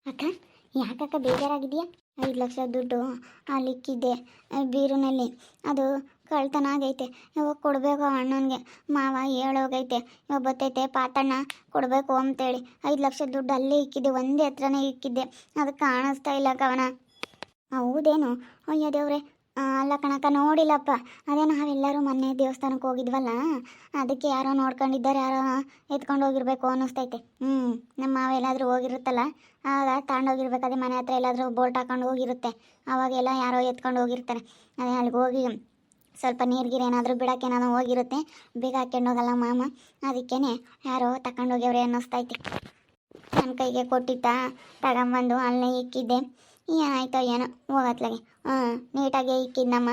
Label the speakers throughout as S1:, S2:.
S1: ಅಕ್ಕ, ಯಾಕಕ್ಕ ಬೇಜಾರಾಗಿದೆಯಾ? 5 ಲಕ್ಷ ದುಡ್ಡು ಅಲ್ಲಿಕ್ಕಿದ್ದೆ ಬೀರುನಲ್ಲಿ. ಅದು ಕಳ್ತನ ಆಗೈತೆ. ಇವಾಗ ಕೊಡಬೇಕು ಅಣ್ಣನಿಗೆ. ಮಾವ ಹೇಳೋಗೈತೆ ಇವಾಗ ಬತ್ತೈತೆ ಪಾತಣ್ಣ ಕೊಡಬೇಕು ಅಂತೇಳಿ. 5 ಲಕ್ಷ ದುಡ್ಡು ಅಲ್ಲೇ ಇಕ್ಕಿದ್ದೆ, ಒಂದೇ ಹತ್ರನೇ ಇಕ್ಕಿದ್ದೆ. ಅದು ಕಾಣಿಸ್ತಾ ಇಲ್ಲ ಕವನ. ಹೌದೇನು? ಅಯ್ಯೋ ದೇವ್ರೆ. ಅಲ್ಲ ಕಣಕ್ಕ, ನೋಡಿಲ್ಲಪ್ಪ. ಅದೇ ನಾವೆಲ್ಲರೂ ಮೊನ್ನೆ ದೇವಸ್ಥಾನಕ್ಕೆ ಹೋಗಿದ್ವಲ್ಲ, ಅದಕ್ಕೆ ಯಾರೋ ನೋಡ್ಕೊಂಡಿದ್ದಾರೆ, ಯಾರೋ ಎತ್ಕೊಂಡು ಹೋಗಿರ್ಬೇಕು ಅನ್ನಿಸ್ತೈತೆ. ನಮ್ಮ ಮಾವ ಎಲ್ಲಾದರೂ ಹೋಗಿರುತ್ತಲ್ಲ, ಆಗ ತಗೊಂಡೋಗಿರ್ಬೇಕು. ಅದೇ ಮನೆ ಹತ್ರ ಎಲ್ಲಾದರೂ ಬೋಲ್ಟ್ ಹಾಕೊಂಡು ಹೋಗಿರುತ್ತೆ, ಅವಾಗೆಲ್ಲ ಯಾರೋ ಎತ್ಕೊಂಡು ಹೋಗಿರ್ತಾರೆ. ಅದೇ ಅಲ್ಲಿಗೆ ಹೋಗಿ ಸ್ವಲ್ಪ ನೀರ್ಗಿರು ಏನಾದರೂ ಬಿಡೋಕೆ ಏನಾದರೂ ಹೋಗಿರುತ್ತೆ, ಬೇಗ ಹಾಕ್ಕೊಂಡು ಹೋಗಲ್ಲ ಮಾಮ. ಅದಕ್ಕೇ ಯಾರೋ ತಗೊಂಡೋಗ್ಯವ್ರೆ ಅನ್ನಿಸ್ತೈತೆ. ನನ್ನ ಕೈಗೆ ಕೊಟ್ಟಿತ್ತಾ, ತಗೊಂಬಂದು ಅಲ್ಲೇ ಇಕ್ಕಿದ್ದೆ. ಏನಾಯ್ತೋ ಏನೋ ಹೋಗತ್ಲಾಗೆ. ನೀಟಾಗೆ ಇಕ್ಕಿದ್ನಮ್ಮ.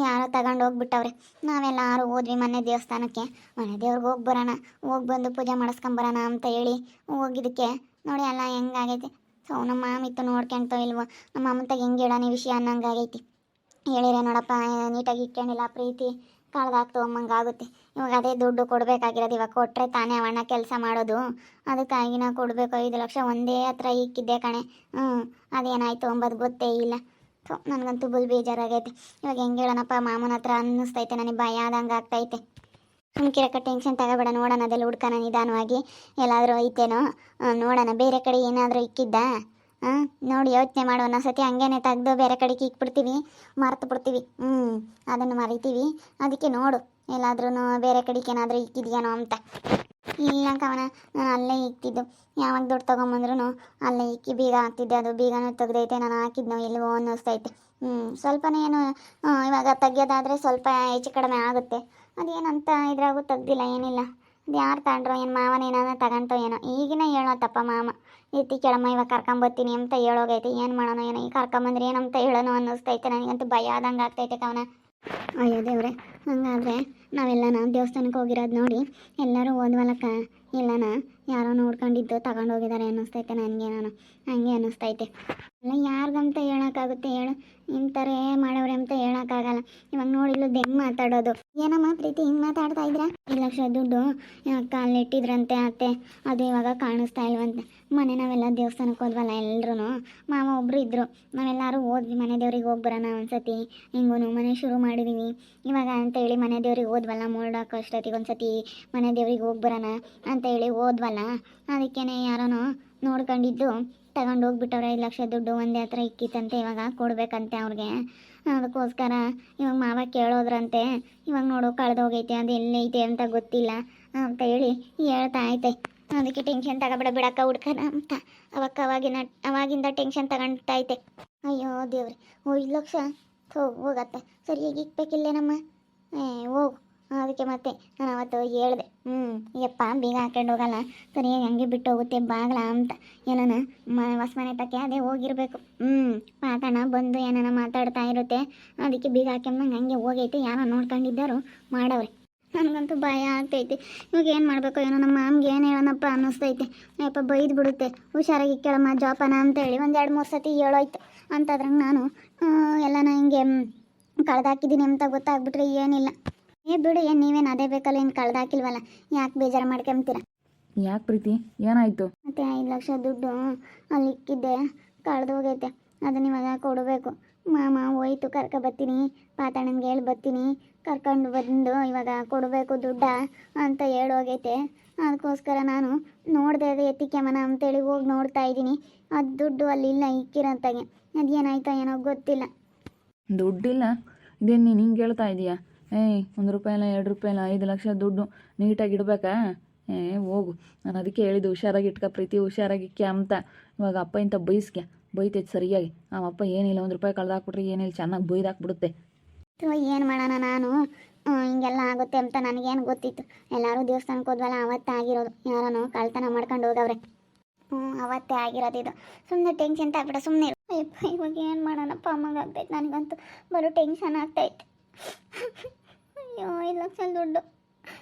S1: ಯಾರೋ ತಗೊಂಡು ಹೋಗ್ಬಿಟ್ಟವ್ರೆ. ನಾವೆಲ್ಲರೂ ಹೋದ್ವಿ ಮೊನ್ನೆ ದೇವಸ್ಥಾನಕ್ಕೆ. ಮನೆ ದೇವ್ರಿಗೆ ಹೋಗಿ ಬರೋಣ, ಹೋಗಿ ಬಂದು ಪೂಜೆ ಮಾಡಿಸ್ಕೊಂಬರೋಣ ಅಂತ ಹೇಳಿ ಹೋಗಿದ್ದಕ್ಕೆ ನೋಡಿ ಎಲ್ಲ ಹೆಂಗಾಗೈತೆ. ಸೊ ನಮ್ಮ ಮಾಮಿತ್ತು ನೋಡ್ಕೊಂತೋ ಇಲ್ವೋ, ನಮ್ಮ ಅಮ್ಮಂತಾಗ ಹೆಂಗೆ ಹೇಳೋಣ ವಿಷಯ ಅನ್ನಂಗಾಗೈತಿ. ಹೇಳಿರೆ ನೋಡಪ್ಪ, ನೀಟಾಗಿ ಇಕ್ಕೊಂಡಿಲ್ಲ, ಪ್ರೀತಿ ಕಳ್ದಾಕ್ತು ಅಮ್ಮಂಗಾಗುತ್ತೆ. ಇವಾಗ ಅದೇ ದುಡ್ಡು ಕೊಡಬೇಕಾಗಿರೋದು. ಇವಾಗ ಕೊಟ್ಟರೆ ತಾನೇ ಅವಣ್ಣ ಕೆಲಸ ಮಾಡೋದು. ಅದಕ್ಕಾಗಿ ನಾ ಕೊಡಬೇಕು. 5 ಲಕ್ಷ ಒಂದೇ ಹತ್ರ ಇಕ್ಕಿದ್ದೆ ಕಣೆ. ಅದೇನಾಯಿತು ಅಂಬೋದು ಗೊತ್ತೇ ಇಲ್ಲ. ಸೊ ನನಗಂತೂ ಬುಲ್ ಬೇಜಾರಾಗೈತೆ. ಇವಾಗ ಹೆಂಗೆ ಹೇಳೋಣಪ್ಪ ಮಾಮನ ಹತ್ರ ಅನ್ನಿಸ್ತೈತೆ. ನನಗೆ ಭಯ ಆದಂಗೆ ಆಗ್ತೈತೆ. ಸುಮ್ಕಿರಕ್ಕ, ಟೆನ್ಷನ್ ತಗೋಬೇಡ. ನೋಡೋಣ, ಅದೆಲ್ಲ ಹುಡ್ಕೋಣ ನಿಧಾನವಾಗಿ. ಎಲ್ಲಾದರೂ ಐತೇನೋ ನೋಡೋಣ. ಬೇರೆ ಕಡೆ ಏನಾದರೂ ಇಕ್ಕಿದ್ದ ನೋಡಿ ಯೋಚನೆ ಮಾಡೋ. ಒಂದೊಂದ್ಸತಿ ಹಂಗೇನೆ ತೆಗ್ದು ಬೇರೆ ಕಡೆಗೆ ಇಕ್ಬಿಡ್ತೀವಿ, ಮರ್ತು ಬಿಡ್ತೀವಿ. ಅದನ್ನು ಮರಿತೀವಿ. ಅದಕ್ಕೆ ನೋಡು, ಎಲ್ಲಾದ್ರೂ ಬೇರೆ ಕಡೆಗೆ ಏನಾದರೂ ಇಕ್ಕಿದ್ಯಾನೋ ಅಂತ. ಇಲ್ಲ ಕವನ, ನಾನು ಅಲ್ಲೇ ಇಕ್ತಿದ್ದು. ಯಾವಾಗ ದುಡ್ಡು ತೊಗೊಂಬಂದ್ರೂ ಅಲ್ಲೇ ಇಕ್ಕಿ ಬೀಗ ಹಾಕ್ತಿದ್ದೆ. ಅದು ಬೀಗನೂ ತೆಗ್ದೈತೆ, ನಾನು ಹಾಕಿದ್ನೋ ಎಲ್ವೋ ಅನ್ನಿಸ್ತೈತೆ. ಸ್ವಲ್ಪನೇ ಏನು ಇವಾಗ ತೆಗಿಯೋದಾದರೆ ಸ್ವಲ್ಪ ಹೆಚ್ಚು ಕಡಿಮೆ ಆಗುತ್ತೆ. ಅದೇನಂತ ಇದ್ರಾಗೂ ತೆಗ್ದಿಲ್ಲ, ಏನಿಲ್ಲ. ಅದು ಯಾರು ತಗೊಂಡ್ರೋ ಏನು, ಮಾವನೇನಾದ್ರು ತಗೊಂತೋ ಏನೋ. ಈಗಿನ ಹೇಳೋತಪ್ಪ ಮಾಮ, ಎತ್ತಿ ಕೆಳಮ್ಮ ಇವಾಗ ಕರ್ಕೊಂಬರ್ತೀನಿ ಅಂತ ಹೇಳೋಗೈತೆ. ಏನು ಮಾಡೋಣ ಏನೋ, ಈಗ ಕರ್ಕೊಂಬಂದ್ರೆ ಏನಂತ ಹೇಳೋಣ ಅನ್ನಿಸ್ತೈತೆ. ನನಗಂತೂ ಭಯ ಆದಂಗೆ ಆಗ್ತೈತೆ ಕವನ. ಅಯ್ಯೋ ದೇವ್ರೆ, ಹಂಗಾದರೆ ನಾವೆಲ್ಲನ ದೇವಸ್ಥಾನಕ್ಕೆ ಹೋಗಿರೋದು ನೋಡಿ ಎಲ್ಲರೂ ಹೋದ್ವಲ್ಲಕ್ಕ. ಎಲ್ಲನ ಯಾರೋ ನೋಡ್ಕೊಂಡಿದ್ದು ತಗೊಂಡು ಹೋಗಿದ್ದಾರೆ ಅನ್ನಿಸ್ತೈತೆ ನನಗೆ. ನಾನು ಹಂಗೆ ಅನ್ನಿಸ್ತೈತೆ. ಅಲ್ಲ ಯಾರಿಗಂತ ಹೇಳೋಕ್ಕಾಗುತ್ತೆ ಹೇಳು? ಇಂಥರೇ ಮಾಡೋರೆ ಅಂತ ಹೇಳೋಕ್ಕಾಗಲ್ಲ. ಇವಾಗ ನೋಡಿಲ್ಲ ಹೆಂಗೆ ಮಾತಾಡೋದು. ಏನಮ್ಮ ಪ್ರೀತಿ ಹಿಂಗೆ ಮಾತಾಡ್ತಾ ಇದ್ರ? 5 ಲಕ್ಷ ದುಡ್ಡು ಅಕ್ಕ ಅಲ್ಲಿಟ್ಟಿದ್ರಂತೆ ಅತ್ತೆ, ಅದು ಇವಾಗ ಕಾಣಿಸ್ತಾ ಇಲ್ವಂತೆ. ಮನೆ ನಾವೆಲ್ಲ ದೇವಸ್ಥಾನಕ್ಕೆ ಹೋದ್ವಲ್ಲ ಎಲ್ಲರೂ, ಮಾವ ಒಬ್ಬರು ಇದ್ದರು. ನಾವೆಲ್ಲರೂ ಹೋದ್ವಿ ಮನೆ ದೇವ್ರಿಗೆ ಹೋಗಿ ಬರೋಣ ಒಂದ್ಸತಿ. ಹಿಂಗೂ ಮನೆ ಶುರು ಮಾಡಿದ್ದೀವಿ ಇವಾಗ ಅಂತೇಳಿ ಮನೆ ದೇವ್ರಿಗೆ ಹೋದ್ವಲ್ಲ. ಮೂಡಾಕ ಅಷ್ಟೊತ್ತಿಗೆ ಒಂದ್ಸತಿ ಮನೆ ದೇವ್ರಿಗೆ ಹೋಗಿ ಬರೋಣ ಅಂತೇಳಿ ಹೋದ್ವಲ್ಲ. ಅದಕ್ಕೇ ಯಾರೋ ನೋಡ್ಕೊಂಡಿದ್ದು ತಗೊಂಡು ಹೋಗ್ಬಿಟ್ಟವ್ರೆ. 5 ಲಕ್ಷ ದುಡ್ಡು ಒಂದೇ ಹತ್ರ ಇಕ್ಕಿತ್ತಂತೆ, ಇವಾಗ ಕೊಡಬೇಕಂತೆ ಅವ್ರಿಗೆ. ಅದಕ್ಕೋಸ್ಕರ ಇವಾಗ ಮಾವ ಕೇಳೋದ್ರಂತೆ. ಇವಾಗ ನೋಡು ಕಳೆದೋಗೈತೆ, ಅದು ಎಲ್ಲೈತೆ ಅಂತ ಗೊತ್ತಿಲ್ಲ ಅಂತ ಹೇಳಿ ಹೇಳ್ತಾ ಐತೆ. ಅದಕ್ಕೆ ಟೆನ್ಷನ್ ತಗೋಬೇಡ ಬಿಡಕ್ಕ, ಹುಡ್ಕನ ಅಂತ ಅವಾಗಿಂದ ಟೆನ್ಷನ್ ತಗೊಂಡೈತೆ. ಅಯ್ಯೋ ದೇವ್ರಿ, 5 ಲಕ್ಷ ಹೋಗತ್ತೆ ಸರಿಯಾಗಿ ಇಕ್ಬೇಕಿಲ್ಲೇನಮ್ಮ. ಹೋಗು. ಅದಕ್ಕೆ ಮತ್ತೆ ನಾನು ಅವತ್ತು ಹೇಳಿದೆ, ಯಪ್ಪ ಬೀಗ ಹಾಕೊಂಡು ಹೋಗಲ್ಲ, ಸರಿಯಾಗಿ ಹಂಗೆ ಬಿಟ್ಟು ಹೋಗುತ್ತೆ ಬಾಗ್ಲ ಅಂತ. ಏನನ ಹೊಸ ಮನೆ ತಕ್ಕೆ ಅದೇ ಹೋಗಿರ್ಬೇಕು. ಪಾತಣ್ಣ ಬಂದು ಏನಾನ ಮಾತಾಡ್ತಾ ಇರುತ್ತೆ, ಅದಕ್ಕೆ ಬೀಗ ಹಾಕ್ಯಂಬಂಗೆ ಹಂಗೆ ಹೋಗೈತೆ. ಯಾರೋ ನೋಡ್ಕೊಂಡಿದ್ದಾರೋ ಮಾಡವ್ರೆ. ನನಗಂತೂ ಭಯ ಆಗ್ತೈತೆ. ಇವಾಗ ಏನು ಮಾಡಬೇಕು ಏನೋ. ನಮ್ಮ ಮಾಮ್ಗೆ ಏನು ಹೇಳೋಣಪ್ಪ ಅನ್ನಿಸ್ತೈತೆ. ಯಪ್ಪ ಬೈದು ಬಿಡುತ್ತೆ, ಹುಷಾರಾಗಿ ಕೇಳಮ್ಮ ಜೋಪಾನ ಅಂತೇಳಿ 1-2-3 ಸತಿ ಹೇಳೋಯ್ತು. ಅಂತದ್ರಂಗೆ ನಾನು ಎಲ್ಲನ ಹಿಂಗೆ ಕಳೆದಾಕಿದ್ದೀನಿ ಅಂತ ಗೊತ್ತಾಗ್ಬಿಟ್ರೆ ಏನಿಲ್ಲ. ಬಿಡು, ಏನು ನೀವೇನು ಅದೇ ಬೇಕಲ್ಲ, ಏನು ಕಳೆದಾಕಿಲ್ವಲ್ಲ, ಯಾಕೆ ಬೇಜಾರು ಮಾಡ್ಕೊಂತೀರ?
S2: ಯಾಕೆ ಪ್ರೀತಿ, ಏನಾಯಿತು?
S1: ಮತ್ತು 5 ಲಕ್ಷ ದುಡ್ಡು ಅಲ್ಲಿ ಇಕ್ಕಿದ್ದೆ, ಕಳೆದು ಹೋಗೈತೆ. ಅದನ್ನ ಇವಾಗ ಕೊಡಬೇಕು. ಮಾಮ ಹೋಯ್ತು ಕರ್ಕೊಬರ್ತೀನಿ, ಪಾತಣ್ಣನಿಗೆ ಹೇಳಿ ಬರ್ತೀನಿ, ಕರ್ಕೊಂಡು ಬಂದು ಇವಾಗ ಕೊಡಬೇಕು ದುಡ್ಡ ಅಂತ ಹೇಳೋಗೈತೆ. ಅದಕ್ಕೋಸ್ಕರ ನಾನು ನೋಡಿದೆ, ಅದು ಎತ್ತಿಕ್ಕೆಮನ ಅಂತೇಳಿ ಹೋಗಿ ನೋಡ್ತಾ ಇದ್ದೀನಿ. ಅದು ದುಡ್ಡು ಅಲ್ಲಿಲ್ಲ ಇಕ್ಕಿರೋಂತಾಗೆ. ಅದೇನಾಯ್ತಾ ಏನೋ ಗೊತ್ತಿಲ್ಲ.
S2: ದುಡ್ಡಿಲ್ಲ ಇದೇನು ನೀನು ಹಿಂಗೆ ಹೇಳ್ತಾ ಇದೀಯಾ? ₹1 ಇಲ್ಲ 2 ಇಲ್ಲ 5 ಲಕ್ಷ ದುಡ್ಡು ನೀಟಾಗಿ ಇಡ್ಬೇಕಾ? ಹೋಗು. ನಾನು ಅದಕ್ಕೆ ಹೇಳಿದ್ದು ಹುಷಾರಾಗಿ ಇಟ್ಕ ಪ್ರೀತಿ, ಹುಷಾರಾಗಿಕ್ಕೆ ಅಂತ. ಇವಾಗ ಅಪ್ಪ ಇಂಥ ಬೈತೈತೆ ಸರಿಯಾಗಿ. ಅಪ್ಪ ಏನಿಲ್ಲ ₹1 ಕಳೆದಾಕ್ಬಿಟ್ರೆ ಏನಿಲ್ಲ, ಚೆನ್ನಾಗಿ ಬೈದಾಕ್ಬಿಡುತ್ತೆ.
S1: ಏನು ಮಾಡೋಣ, ನಾನು ಹಿಂಗೆಲ್ಲ ಆಗುತ್ತೆ ಅಂತ ನನಗೇನು ಗೊತ್ತಿತ್ತು. ಎಲ್ಲರೂ ದೇವಸ್ಥಾನಕ್ಕೆ ಹೋದ್ವಲ್ಲ, ಅವತ್ತೇ ಆಗಿರೋದು. ಯಾರನೋ ಕಳ್ತನ ಮಾಡ್ಕೊಂಡು ಹೋಗವ್ರೆ. ಅವತ್ತೇ ಆಗಿರೋದಿದು. ಸುಮ್ಮನೆ ಟೆನ್ಷನ್ ತಗ್ಬಿಡ, ಸುಮ್ಮನೆ ಅಯ್ಯಪ್ಪ. ಇವಾಗ ಏನು ಮಾಡೋಣಪ್ಪ, ಅಮ್ಮಗಾಗ್ತೈತೆ. ನನಗಂತೂ ಬರೋ ಟೆನ್ಷನ್ ಆಗ್ತೈತೆ. ಅಯ್ಯೋ 5 ಲಕ್ಷ ದುಡ್ಡು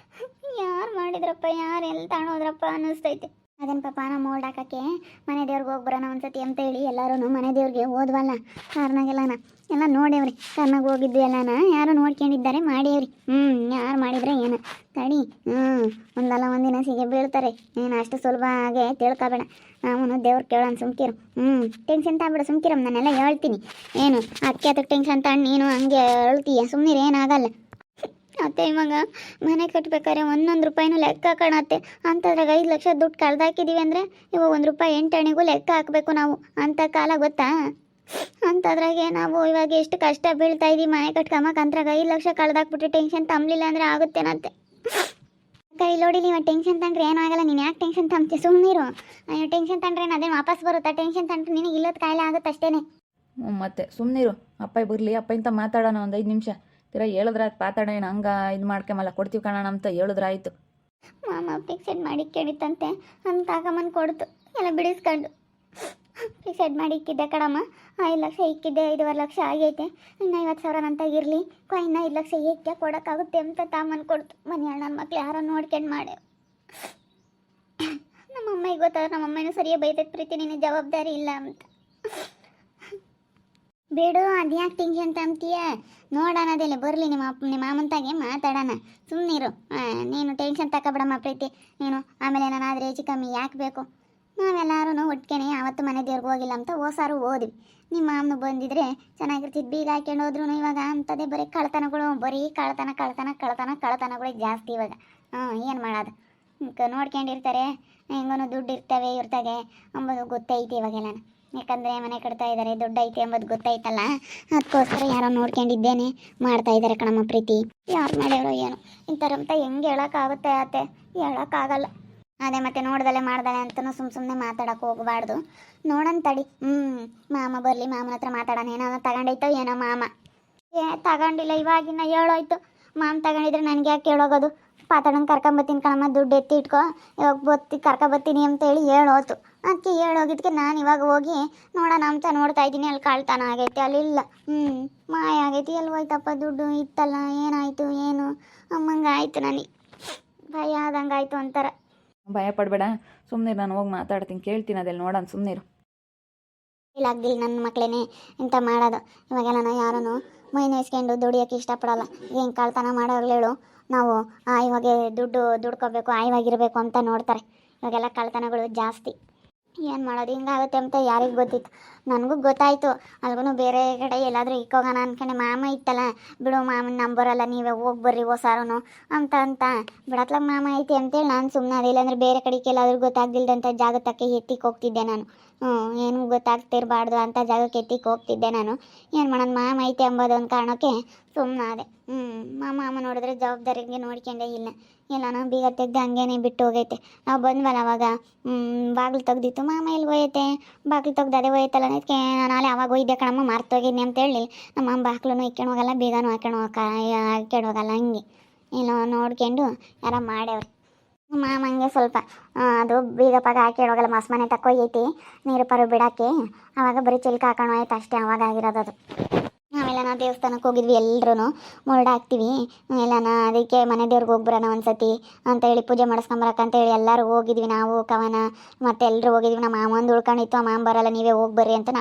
S1: ಯಾರು ಮಾಡಿದ್ರಪ್ಪ, ಯಾರು ಎಲ್ಲಿ ತಗೊಂಡೋದ್ರಪ್ಪ ಅನ್ನಿಸ್ತೈತೆ. ಅದೇನು ಪಾಪ, ನಮ್ಮ ಮೋಲ್ಡ್ ಹಾಕೋಕ್ಕೆ ಮನೆ ದೇವ್ರಿಗೆ ಹೋಗಿ ಬರೋಣ ಒಂದ್ಸತಿ ಅಂತೇಳಿ ಎಲ್ಲರೂ ಮನೆ ದೇವ್ರಿಗೆ ಹೋದ್ವಲ್ಲ ಕಾರ್ನಾಗೆಲ್ಲನ. ಎಲ್ಲ ನೋಡೇವ್ರಿ ಕರ್ನಾಗ ಹೋಗಿದ್ದು ಎಲ್ಲನ ಯಾರು ನೋಡ್ಕೊಂಡಿದ್ದಾರೆ ಮಾಡೇವ್ರಿ. ಯಾರು ಮಾಡಿದ್ರೆ ಏನು ತಡಿ. ಒಂದಲ್ಲ ಒಂದಿನ ಸಿಗೆ ಬೀಳ್ತಾರೆ. ಏನು ಅಷ್ಟು ಸುಲಭ ಹಾಗೆ ತಿಳ್ಕೊಬೇಡ. ನಾವು ದೇವ್ರು ಕೇಳೋಣ ಸುಮ್ಕಿರು. ಟೆನ್ಷನ್ ತಗೊಬೇಡ ಸುಮ್ಕಿರಮ್ಮ, ನಾನೆಲ್ಲ ಹೇಳ್ತೀನಿ. ಏನು ಅದಕ್ಕೆ ಅದಕ್ಕೆ ಟೆನ್ಷನ್ ತಗೊಂಡು ನೀನು ಹಂಗೆ ಹೇಳ್ತೀಯ, ಸುಮ್ಮನಿರು, ಏನಾಗಲ್ಲ. ಅತ್ತೆ ಇವಾಗ ಮನೆ ಕಟ್ಬೇಕಾದ್ರೆ 1 ರೂಪಾಯಿನೂ ಲೆಕ್ಕ ಕಾಣತ್ತೆ. ಅಂಥದ್ರಾಗ 5 ಲಕ್ಷ ದುಡ್ಡು ಕಳ್ದಾಕಿದ್ದೀವಿ ಅಂದರೆ ಇವಾಗ 1 ರೂಪಾಯಿ 8 ಅಣೆಗೂ ಲೆಕ್ಕ ಹಾಕಬೇಕು ನಾವು. ಅಂಥ ಕಾಲ ಗೊತ್ತಾ? ಅಂಥದ್ರಾಗೆ ನಾವು ಇವಾಗ ಎಷ್ಟು ಕಷ್ಟ ಬೀಳ್ತಾ ಇದ್ದೀವಿ ಮನೆ ಕಟ್ಕೊಂಬಕ್ಕೆ. ಅಂತ್ರಾಗ 5 ಲಕ್ಷ ಕಳ್ದಾಕ್ಬಿಟ್ರೆ ಟೆನ್ಷನ್ ತಂಬಲಿಲ್ಲ ಅಂದರೆ ಆಗುತ್ತೇನತ್ತೆ. ಕೈ ನೋಡಿ ನೀವು ಟೆನ್ಷನ್ ತಂಡ್ರೆ ಏನೂ ಆಗಲ್ಲ. ನೀನು ಯಾಕೆ ಟೆನ್ಷನ್ ತಂಬ್ತಿ? ಸುಮ್ಮನಿರು. ಟೆನ್ಷನ್ ತಂಡ್ರೆ ಅದೇನು ವಾಪಸ್ ಬರುತ್ತಾ? ಟೆನ್ಷನ್ ತಂಡ್ರೆ ನಿನಗೆ ಇಲ್ಲದ ಕಾಯಿಲೆ ಆಗುತ್ತೆ ಅಷ್ಟೇ.
S2: ಮತ್ತೆ ಸುಮ್ಮನಿರು. ಅಪ್ಪ ಬರಲಿ, ಅಪ್ಪ ಇಂತ ಮಾತಾಡೋಣ ಒಂದು 5 ನಿಮಿಷ. ತಿರ ಹೇಳಿದ್ರಾಯ್ತು, ಪಾತಾಡ ಏನು ಹಂಗೆ ಇದು ಮಾಡ್ಕೊಂಬಲ್ಲ, ಕೊಡ್ತೀವಿ ಕಣೋಣ ಅಂತ ಹೇಳಿದ್ರಾಯ್ತು.
S1: ಮಾಮ ಫಿಕ್ಸೆಡ್ ಮಾಡಿ ಕೇಳಿತ್ತಂತೆ ಅಂತ ತಗೊಂಬಂದು ಕೊಡ್ತು ಎಲ್ಲ ಬಿಡಿಸ್ಕೊಂಡು. ಫಿಕ್ಸೆಡ್ ಮಾಡಿ ಇಕ್ಕಿದ್ದೆ ಕಣಮ್ಮ. 5 ಲಕ್ಷ ಇಕ್ಕಿದ್ದೆ, 5.5 ಲಕ್ಷ ಆಗೈತೆ. ಇನ್ನು 50,000 ಅಂತ ಇರಲಿ, ಇನ್ನು 5 ಲಕ್ಷ ಏಕೆ ಕೊಡೋಕ್ಕಾಗುತ್ತೆ ಅಂತ ತಗೊಂಬಂದು ಕೊಡ್ತು. ಮನೆ ನನ್ನ ಮಕ್ಳು ಯಾರೋ ನೋಡ್ಕೊಂಡು ಮಾಡೆ. ನಮ್ಮಮ್ಮಗೆ ಗೊತ್ತಾದ್ರೆ ನಮ್ಮಮ್ಮನೂ ಸರಿಯಾಗಿ ಬೈತೈತೆ, ಪ್ರೀತಿ ನಿನ್ನ ಜವಾಬ್ದಾರಿ ಇಲ್ಲ ಅಂತ. ಬೇಡು, ಅದ್ಯಾಕೆ ಟೆನ್ಷನ್ ತಂತೀಯ? ನೋಡೋಣ, ಅದೆಲ್ಲ ಬರಲಿ ನಿಮ್ಮ ಮಾಮಂತಾಗೆ ಮಾತಾಡೋಣ. ಸುಮ್ಮನಿರು. ನೀನು ಟೆನ್ಷನ್ ತಗೊಬೇಡಮ್ಮ ಪ್ರೀತಿ. ನೀನು ಆಮೇಲೆ ನಾನಾದರೆ ಹೆಚ್ಚು ಕಮ್ಮಿ ಯಾಕೆ ಬೇಕು? ನಾವೆಲ್ಲರೂ ಒಟ್ಟಿಗೆ ಆವತ್ತು ಮನೆ ದೇವ್ರಿಗೆ ಹೋಗಿಲ್ಲ ಅಂತ ಓಸಾರು ಹೋದ್ವಿ. ನಿಮ್ಮ ಮಾಮನು ಬಂದಿದ್ರೆ ಚೆನ್ನಾಗಿರ್ತಿದ್ದು. ಬೀಗ ಹಾಕ್ಕೊಂಡು ಹೋದ್ರು. ಇವಾಗ ಅಂಥದ್ದೇ ಬರೀ ಕಳ್ತನಗಳು, ಬರೀ ಕಳ್ತನಗಳೇ ಜಾಸ್ತಿ ಇವಾಗ. ಏನು ಮಾಡೋದು? ನೋಡ್ಕೊಂಡಿರ್ತಾರೆ, ಹೆಂಗೂ ದುಡ್ಡು ಇರ್ತವೆ ಇರ್ತಾಗೆ ಅಂಬೋದು ಗೊತ್ತೈತಿ ಇವಾಗೆಲ್ಲ. ಯಾಕಂದರೆ ಮನೆ ಕಟ್ತಾ ಇದ್ದಾರೆ, ದುಡ್ಡು ಐತೆ ಎಂಬುದು ಗೊತ್ತಾಯ್ತಲ್ಲ, ಅದಕ್ಕೋಸ್ಕರ ಯಾರೋ ನೋಡ್ಕೊಂಡಿದ್ದೇನೆ ಮಾಡ್ತಾ ಇದ್ದಾರೆ ಕಣಮ್ಮ ಪ್ರೀತಿ. ಯಾರು ಮಾಡ್ಯಾರೋ ಏನು ಇಂಥರಂತ ಹೆಂಗೆ ಹೇಳೋಕ್ಕಾಗುತ್ತೆ ಅತ್ತೆ? ಹೇಳೋಕ್ಕಾಗಲ್ಲ. ಅದೇ ಮತ್ತೆ ನೋಡ್ದಲೆ ಮಾಡ್ದಲೆ ಅಂತಲೂ ಸುಮ್ಮನೆ ಮಾತಾಡೋಕೆ ಹೋಗಬಾರ್ದು. ನೋಡೋಣ ತಡಿ. ಮಾಮ ಬರಲಿ, ಮಾಮನ ಹತ್ರ ಮಾತಾಡೋಣ. ಏನೋ ತಗೊಂಡೈತೋ ಏನೋ ಮಾಮ. ತಗೊಂಡಿಲ್ಲ, ಇವಾಗಿನ ಹೇಳೋಯ್ತು. ಮಾಮ ತಗೊಂಡಿದ್ರೆ ನನಗೆ ಯಾಕೆ ಹೇಳೋಗೋದು? ಪಾತಾಡಂಗೆ ಕರ್ಕೊಂಬತ್ತೀನಿ ಕಣಮ್ಮ, ದುಡ್ಡು ಎತ್ತಿ ಇಟ್ಕೊ, ಇವಾಗ ಕರ್ಕೊಬತ್ತೀನಿ ಅಂತೇಳಿ ಹೇಳೋತು. ಅದಕ್ಕೆ ಹೇಳೋಗಿದ್ದಕ್ಕೆ ನಾನು ಇವಾಗ ಹೋಗಿ ನೋಡೋಣ ಅಂತ ನೋಡ್ತಾ ಇದ್ದೀನಿ. ಅಲ್ಲಿ ಕಳ್ತನ ಆಗೈತೆ, ಅಲ್ಲಿಲ್ಲ. ಮಾಯ ಆಗೈತಿ. ಎಲ್ಲಿ ಹೋಯ್ತಪ್ಪ ದುಡ್ಡು? ಇತ್ತಲ್ಲ, ಏನಾಯಿತು ಏನು ಅಮ್ಮಂಗೆ ಆಯಿತು. ನನಗೆ ಭಯ ಆದಂಗೆ ಆಯಿತು ಒಂಥರ.
S2: ಭಯ ಪಡಬೇಡ, ಸುಮ್ಮನೆ ನಾನು ಹೋಗಿ ಮಾತಾಡ್ತೀನಿ, ಕೇಳ್ತೀನಿ, ಅದೆಲ್ಲ ನೋಡೋಣ, ಸುಮ್ಮನಿರು.
S1: ಇಲ್ಲಾಗ್ದಿಲ್ಲ ನನ್ನ ಮಕ್ಕಳೇನೆ ಇಂಥ ಮಾಡೋದು. ಇವಾಗೆಲ್ಲ ಯಾರೂ ಮೈ ನೋಯಿಸ್ಕೊಂಡು ದುಡಿಯೋಕ್ಕೆ ಇಷ್ಟಪಡಲ್ಲ. ಏನು ಕಳ್ತನ ಮಾಡೋಗ್ಲೇಳು ನಾವು ಇವಾಗ ದುಡ್ಕೋಬೇಕು, ಆಯವಾಗಿರಬೇಕು ಅಂತ ನೋಡ್ತಾರೆ. ಇವಾಗೆಲ್ಲ ಕಳ್ತನಗಳು ಜಾಸ್ತಿ. ಏನು ಮಾಡೋದು? ಹಿಂಗಾಗುತ್ತೆ ಅಂತ ಯಾರಿಗೆ ಗೊತ್ತಿತ್ತು? ನನಗೂ ಗೊತ್ತಾಯಿತು. ಅಲ್ಗೂ ಬೇರೆ ಕಡೆ ಎಲ್ಲಾದರೂ ಇಕ್ಕೋಗೋಣ ಅಂದ್ಕೊಂಡೆ. ಮಾಮ ಇತ್ತಲ್ಲ, ಬಿಡು ಮಾಮನ ನಂಬರಲ್ಲ, ನೀವೇ ಹೋಗಿ ಬರ್ರಿ ಓಸಾರು ಅಂತ ಬಿಡತ್ಲಾಗ ಮಾಮ ಐತಿ ಅಂತೇಳಿ ನಾನು ಸುಮ್ಮನೆ ಅದೇ. ಇಲ್ಲಾಂದರೆ ಬೇರೆ ಕಡೆಗೆ ಎಲ್ಲಾದರೂ ಗೊತ್ತಾಗ್ದಿಲ್ದಂಥ ಜಾಗಕ್ಕೆ ಎತ್ತಿಕ್ಕೆ ಹೋಗ್ತಿದ್ದೆ ನಾನು. ಏನೂ ಗೊತ್ತಾಗ್ತಿರಬಾರ್ದು ಅಂತ ಜಾಗಕ್ಕೆ ಎತ್ತಿಕ್ಕೆ ಹೋಗ್ತಿದ್ದೆ ನಾನು. ಏನು ಮಾಡೋದು? ಮಾಮ ಐತೆ ಎಂಬುದೊಂದು ಕಾರಣಕ್ಕೆ ಸುಮ್ಮನೆ ಅದೇ. ಮಾಮ ನೋಡಿದ್ರೆ ಜವಾಬ್ದಾರಿಗೆ ನೋಡ್ಕೊಂಡೇ ಇಲ್ಲ. ಎಲ್ಲನೋ ಬೀಗ ತೆಗ್ದು ಹಂಗೇನೆ ಬಿಟ್ಟು ಹೋಗೈತೆ. ನಾವು ಬಂದ್ವಲ್ಲ ಅವಾಗ ಬಾಗಿಲು ತೆಗ್ದಿತ್ತು. ಮಾಮ ಎಲ್ಲಿ ಹೋಯ್ತೆ? ಬಾಗಿಲು ತೆಗ್ದು ಅದೇ ಹೋಯ್ತಲ್ಲ. ಅದಕ್ಕೆ ನಾನು ಅಲ್ಲಿ ಅವಾಗ ಹೋಯ್ದೆ ಕಣಮ್ಮ, ಮರ್ತೋಗಿದ್ನಿ ಅಂತೇಳಿ ನಮ್ಮ ಅಮ್ಮ ಬಾಗಿಲೂ ಇಕ್ಕೊಂಡು ಹೋಗಲ್ಲ, ಬೀಗನೂ ಹಾಕ್ಕೊಂಡು ಹೋಗಲ್ಲ. ಹಂಗೆ ಏನೋ ನೋಡ್ಕೊಂಡು ಯಾರೋ ಮಾಡ್ಯವ್ರಿ. ಮಾಮಂಗೆ ಸ್ವಲ್ಪ ಅದು ಬೀಗ ಪಾಗ ಹಾಕ್ಕೊಂಡು ಹೋಗಲ್ಲ. ಮನೆ ತಕ್ಕೋಯ್ತಿ ನೀರು ಪರು ಬಿಡೋಕ್ಕೆ. ಆವಾಗ ಬರೀ ಚಿಲ್ಕ ಹಾಕೊಂಡು ಹೋಯ್ತು ಅಷ್ಟೇ. ಅವಾಗ ಆಗಿರೋದು ಅದು. ನಾವೆಲ್ಲ ದೇವಸ್ಥಾನಕ್ಕೆ ಹೋಗಿದ್ವಿ, ಎಲ್ಲರೂ ಮುರುಡ ಹಾಕ್ತೀವಿ ಎಲ್ಲನ. ಅದಕ್ಕೆ ಮನೆ ದೇವ್ರಿಗೆ ಹೋಗ್ಬರೋಣ ಒಂದ್ಸತಿ ಅಂತೇಳಿ ಪೂಜೆ ಮಾಡಿಸ್ಕೊಂಬರಕ್ಕಂತೇಳಿ ಎಲ್ಲರೂ ಹೋಗಿದ್ವಿ. ನಾವು ಕವನ ಮತ್ತು ಎಲ್ಲರೂ ಹೋಗಿದ್ವಿ. ನಮ್ಮ ಮಾಮ ಒಂದು ಉಳ್ಕೊಂಡಿತ್ತು. ಆ ಮಾಮ ಬರಲ್ಲ, ನೀವೇ ಹೋಗಿ ಬರ್ರಿ ಅಂತ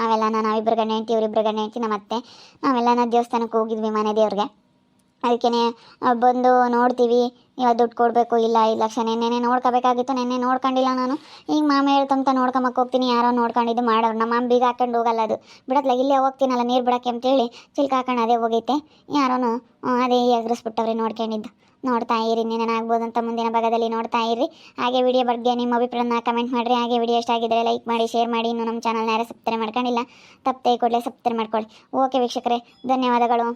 S1: ನಾವಿಬ್ಬರು ಗಂಡ ಹೆಂಡ್ತಿ, ಇವರಿಬ್ಬರು ಗಂಡ ಹೆಂಡ್ತಿ, ಮತ್ತೆ ನಾವೆಲ್ಲನ ದೇವಸ್ಥಾನಕ್ಕೆ ಹೋಗಿದ್ವಿ ಮನೆ ದೇವ್ರಿಗೆ. ಅದಕ್ಕೆ ಬಂದು ನೋಡ್ತೀವಿ, ಇವಾಗ ದುಡ್ಡು ಕೊಡಬೇಕು ಇಲ್ಲ 5 ಲಕ್ಷ. ನೆನ್ನೆ ನೋಡ್ಕೋಬೇಕಾಗಿತ್ತು, ನೆನ್ನೆ ನೋಡ್ಕೊಂಡಿಲ್ಲ ನಾನು. ಈಗ ಮಾಮ ಹೇಳ್ತಂತ ನೋಡ್ಕೊಂಬಕ್ಕೆ ಹೋಗ್ತೀನಿ. ಯಾರೋ ನೋಡ್ಕೊಂಡಿದ್ದು ಮಾಡೋರು. ನಮ್ಮ ಮಾಮ ಬೀಗ ಹಾಕೊಂಡು ಹೋಗಲ್ಲ, ಅದು ಬಿಡತ್ಲ ಇಲ್ಲೇ ಹೋಗ್ತೀನಲ್ಲ ನೀರು ಬಿಡೋಕ್ಕೆ ಅಂತೇಳಿ ಚಿಲ್ಕ ಹಾಕೊಂಡು ಅದೇ ಹೋಗೈತೆ. ಯಾರೋ ಅದೇ ಎಗರಿಸ್ಬಿಟ್ಟವ್ರಿ ನೋಡ್ಕೊಂಡಿದ್ದು. ನೋಡ್ತಾ ಇರಿ, ಆಗ್ಬೋದು ಅಂತ ಮುಂದಿನ ಭಾಗದಲ್ಲಿ ನೋಡ್ತಾ ಇರಿ. ಹಾಗೆ ವಿಡಿಯೋ ಬಗ್ಗೆ ನಿಮ್ಮ ಅಭಿಪ್ರಾಯನ ಕಮೆಂಟ್ ಮಾಡಿರಿ. ಹಾಗೆ ವಿಡಿಯೋ ಇಷ್ಟ ಆಗಿದ್ದರೆ ಲೈಕ್ ಮಾಡಿ, ಶೇರ್ ಮಾಡಿ. ಇನ್ನು ನಮ್ಮ ಚಾನಲ್ನ ಯಾರು ಸಬ್ಸ್ಕ್ರೈಬ್ ಮಾಡ್ಕೊಂಡಿಲ್ಲ, ತಪ್ಪದೆ ಕೂಡಲೇ ಸಬ್ಸ್ಕ್ರೈಬ್ ಮಾಡ್ಕೊಳ್ಳಿ. ಓಕೆ ವೀಕ್ಷಕರೇ, ಧನ್ಯವಾದಗಳು.